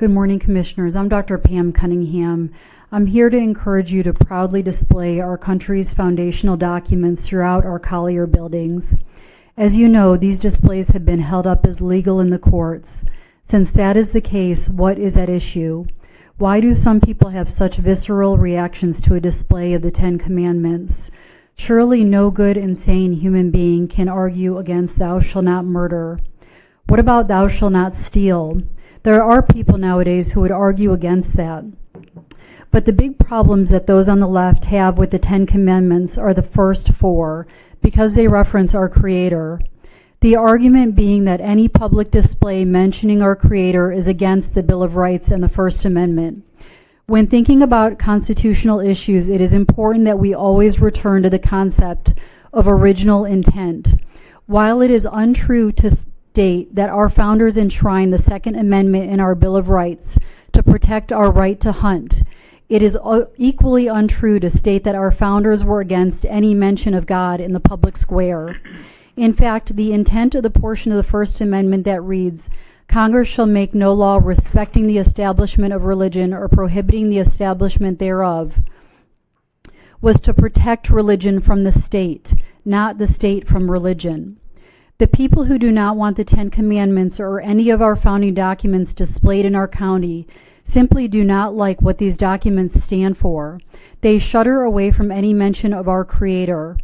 Good morning, Commissioners. I'm Dr. Pam Cunningham. I'm here to encourage you to proudly display our country's foundational documents throughout our Collier buildings. As you know, these displays have been held up as legal in the courts. Since that is the case, what is at issue? Why do some people have such visceral reactions to a display of the Ten Commandments? Surely no good and sane human being can argue against thou shalt not murder. What about thou shalt not steal? There are people nowadays who would argue against that. But the big problems that those on the left have with the Ten Commandments are the first four, because they reference our Creator. The argument being that any public display mentioning our Creator is against the Bill of Rights and the First Amendment. When thinking about constitutional issues, it is important that we always return to the concept of original intent. While it is untrue to state that our founders enshrined the Second Amendment in our Bill of Rights to protect our right to hunt, it is equally untrue to state that our founders were against any mention of God in the public square. In fact, the intent of the portion of the First Amendment that reads, Congress shall make no law respecting the establishment of religion or prohibiting the establishment thereof, was to protect religion from the state, not the state from religion. The people who do not want the Ten Commandments or any of our founding documents displayed in our county simply do not like what these documents stand for. They shudder away from any mention of our Creator.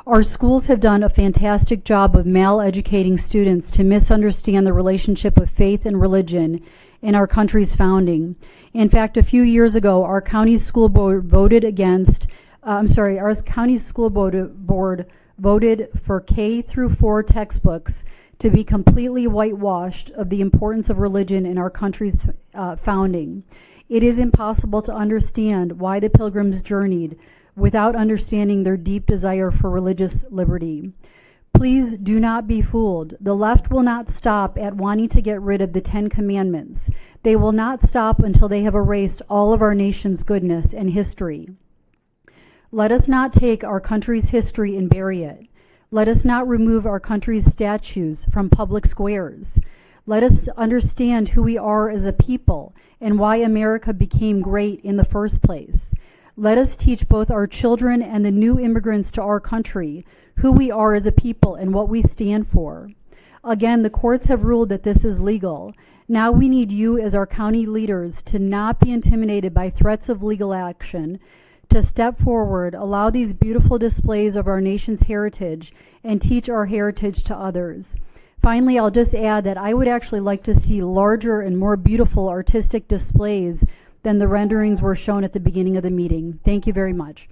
Our schools have done a fantastic job of mal-educating students to misunderstand the relationship of faith and religion in our country's founding. In fact, a few years ago, our county school board voted voted for K through 4 textbooks to be completely whitewashed of the importance of religion in our country's founding. It is impossible to understand why the Pilgrims journeyed without understanding their deep desire for religious liberty. Please do not be fooled. The left will not stop at wanting to get rid of the Ten Commandments. They will not stop until they have erased all of our nation's goodness and history. Let us not take our country's history and bury it. Let us not remove our country's statues from public squares. Let us understand who we are as a people and why America became great in the first place. Let us teach both our children and the new immigrants to our country who we are as a people and what we stand for. Again, the courts have ruled that this is legal. Now we need you as our county leaders to not be intimidated by threats of legal action, to step forward, allow these beautiful displays of our nation's heritage, and teach our heritage to others. Finally, I'll just add that I would actually like to see larger and more beautiful artistic displays than the renderings were shown at the beginning of the meeting. Thank you very much.